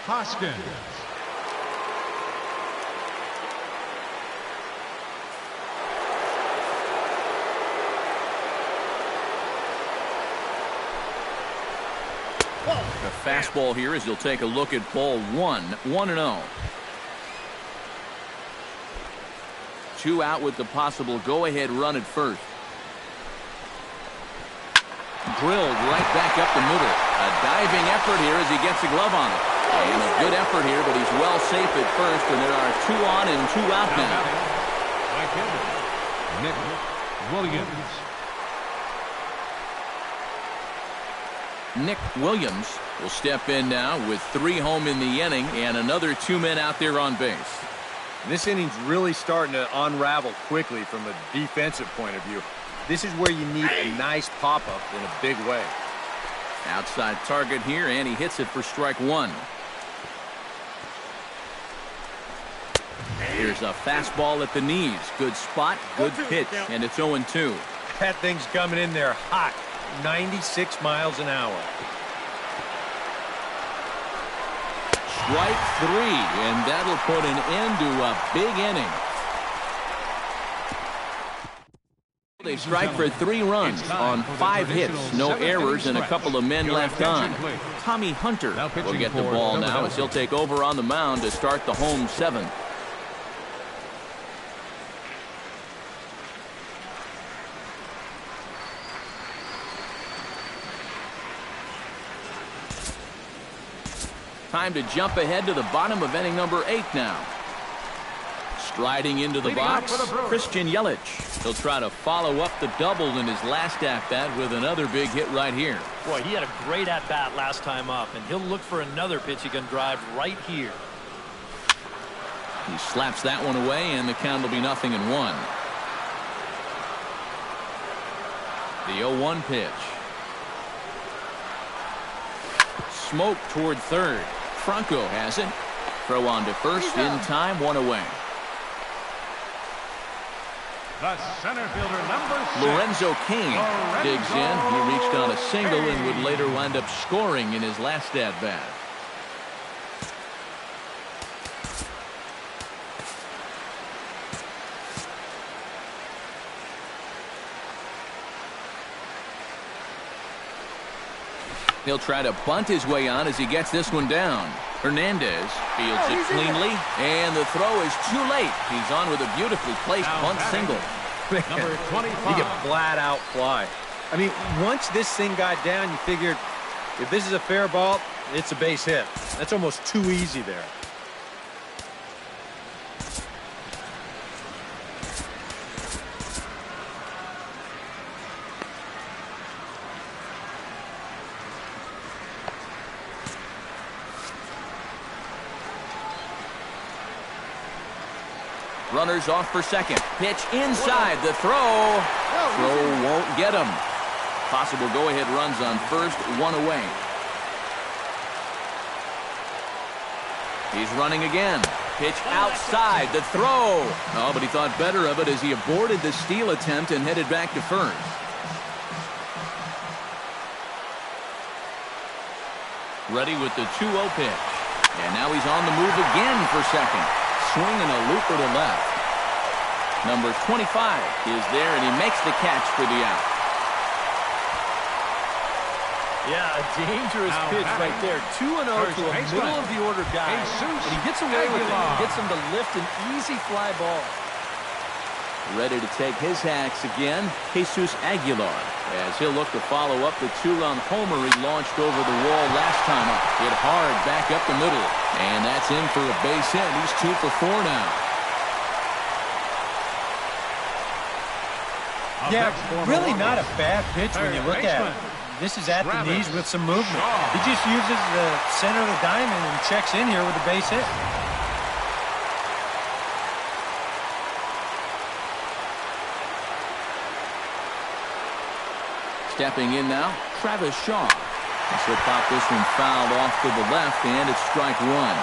Hoskins. The fastball here as he'll take a look at ball 1-0. 2 out with the possible go-ahead run at first. Drilled right back up the middle. A diving effort here as he gets a glove on it. And a good effort here, but he's well safe at first, and there are 2 on and 2 out now. Nick Williams. Nick Williams will step in now with 3 home in the inning and another 2 men out there on base. This inning's really starting to unravel quickly from a defensive point of view. This is where you need a nice pop-up in a big way. Outside target here, and he hits it for strike 1. Here's a fastball at the knees. Good spot, good pitch, and it's 0-2. That thing's coming in there hot. 96 miles an hour. Strike 3, and that'll put an end to a big inning. They strike for 3 runs on 5 hits, no errors, and a couple of men left on. Tommy Hunter will get the ball now as he'll take over on the mound to start the home 7th. Time to jump ahead to the bottom of inning number 8 now. Striding into the box, Christian Yelich. He'll try to follow up the double in his last at-bat with another big hit right here. Boy, he had a great at-bat last time up, and he'll look for another pitch he can drive right here. He slaps that one away, and the count will be 0-1. The 0-1 pitch. Smoke toward third. Franco has it. Throw on to first in time, 1 away. The center fielder, number 6. Lorenzo Cain digs in. He reached on a single and would later wind up scoring in his last at-bat. He'll try to bunt his way on as he gets this one down. Hernandez fields it cleanly, and the throw is too late. He's on with a beautifully placed bunt single. Number 25. He can flat out fly. I mean, once this thing got down, you figured if this is a fair ball, it's a base hit. That's almost too easy there. Runners off for second. Pitch inside. The throw. Throw won't get him. Possible go-ahead runs on first, 1 away. He's running again. Pitch outside. The throw. Oh, but he thought better of it as he aborted the steal attempt and headed back to first. Ready with the 2-0 pitch. And now he's on the move again for second. Swinging a looper to left. Number 25 is there, and he makes the catch for the out. Yeah, a dangerous pitch right there. 2-0 to a middle-of-the-order guy. And he gets away with it and gets him to lift an easy fly ball. Ready to take his hacks again, Jesus Aguilar, as he'll look to follow up the 2-run homer he launched over the wall last time up. Hit hard back up the middle, and that's in for a base hit. He's 2 for 4 now. Yeah, really not a bad pitch when you look at it. This is at the knees with some movement. He just uses the center of the diamond and checks in here with a base hit. Stepping in now, Travis Shaw. He'll pop this one fouled off to the left, and it's strike one.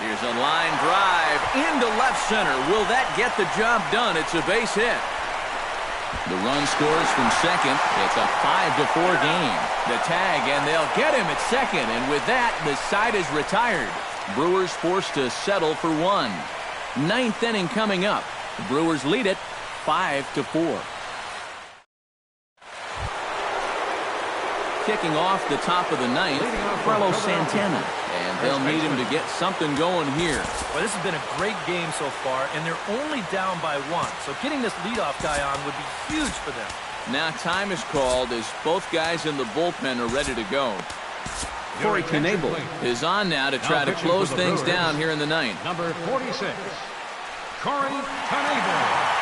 Here's a line drive into left center. Will that get the job done? It's a base hit. The run scores from second. It's a 5-4 game. The tag, and they'll get him at second. And with that, the side is retired. Brewers forced to settle for one. Ninth inning coming up. The Brewers lead it 5-4. Kicking off the top of the ninth, Carlos Santana. And they'll need him to get something going here. Well, this has been a great game so far, and they're only down by one. So getting this leadoff guy on would be huge for them. Now time is called as both guys in the bullpen are ready to go. Corey Knebel is on now to try to close things down here in the ninth. Number 46, Corey Knebel.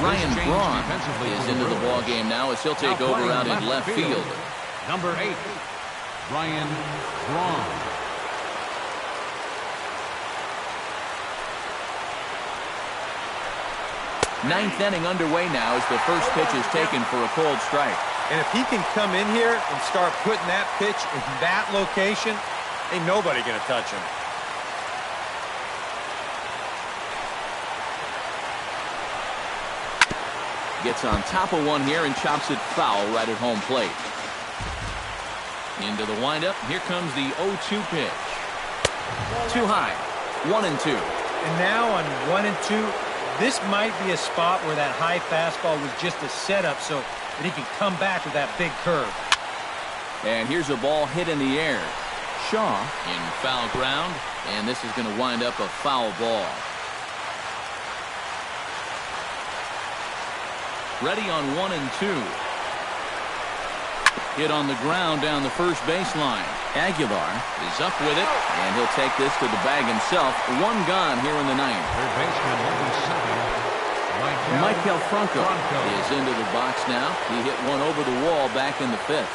Ryan Braun is into the ball game now as he'll take over out in left field. Number 8, Ryan Braun. Ninth inning underway now as the first pitch is taken for a cold strike. And if he can come in here and start putting that pitch in that location, ain't nobody going to touch him. Gets on top of one here and chops it foul right at home plate. Into the windup. Here comes the 0-2 pitch. Too high. 1-2. And now on 1-2, this might be a spot where that high fastball was just a setup so that he can come back with that big curve. And here's a ball hit in the air. Shaw in foul ground, and this is going to wind up a foul ball. Ready on 1-2. Hit on the ground down the first baseline. Aguilar is up with it, and he'll take this to the bag himself. One gone here in the ninth. Third baseman, number 7, Michael Franco is into the box now. He hit one over the wall back in the fifth.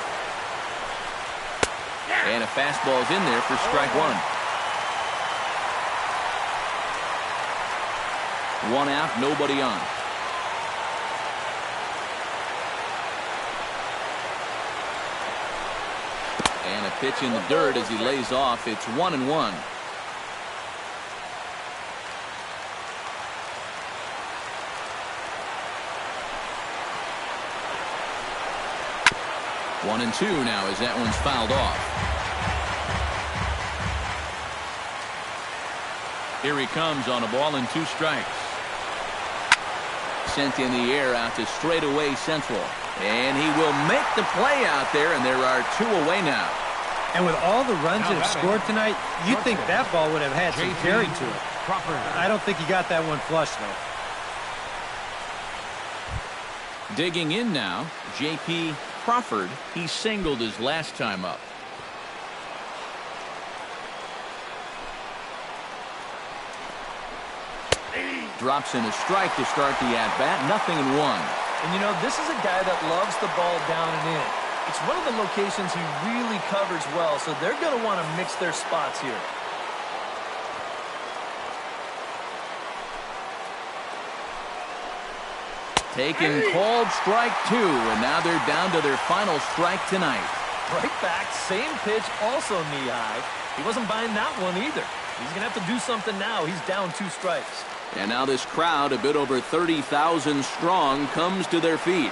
And a fastball's in there for strike one. One out, nobody on. And a pitch in the dirt as he lays off. It's 1-1. 1-2 now as that one's fouled off. Here he comes on a ball and 2 strikes. Sent in the air out to straightaway central. And he will make the play out there, and there are 2 away now. And with all the runs that have scored tonight, you'd think that ball would have had some carry to it. I don't think he got that one flush, though. Digging in now, J.P. Crawford. He singled his last time up. Drops in a strike to start the at-bat. 0-1. And you know, this is a guy that loves the ball down and in. It's one of the locations he really covers well, so they're going to want to mix their spots here. Taken called strike 2, and now they're down to their final strike tonight. Right back, same pitch, also knee high. He wasn't buying that one either. He's going to have to do something now. He's down 2 strikes. And now this crowd, a bit over 30,000 strong, comes to their feet.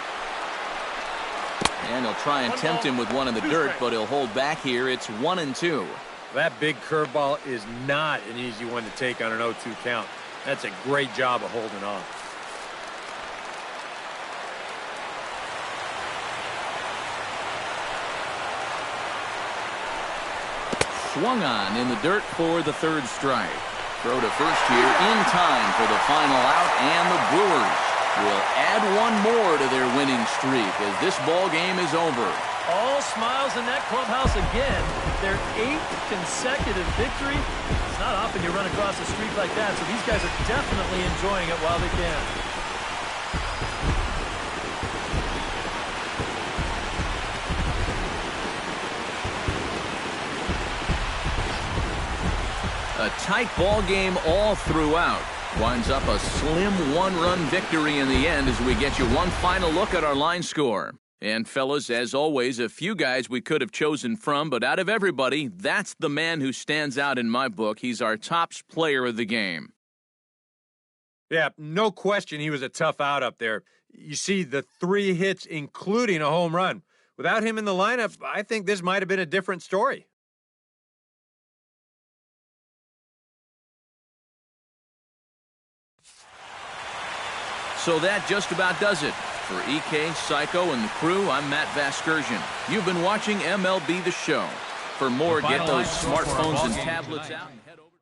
And they'll try and tempt him with one in the dirt, but he'll hold back here. It's 1-2. That big curveball is not an easy one to take on an 0-2 count. That's a great job of holding on. Swung on in the dirt for the 3rd strike. Throw to first here in time for the final out, and the Brewers will add one more to their winning streak as this ball game is over. All smiles in that clubhouse again. Their 8th consecutive victory. It's not often you run across a streak like that, so these guys are definitely enjoying it while they can. A tight ball game all throughout. Winds up a slim one-run victory in the end as we get you one final look at our line score. And fellas, as always, a few guys we could have chosen from, but out of everybody, that's the man who stands out in my book. He's our top player of the game. Yeah, no question he was a tough out up there. You see the 3 hits, including a home run. Without him in the lineup, I think this might have been a different story. So that just about does it. For EK, Psycho, and the crew, I'm Matt Vasgersian. You've been watching MLB The Show. For more, get those smartphones and tablets out and head over.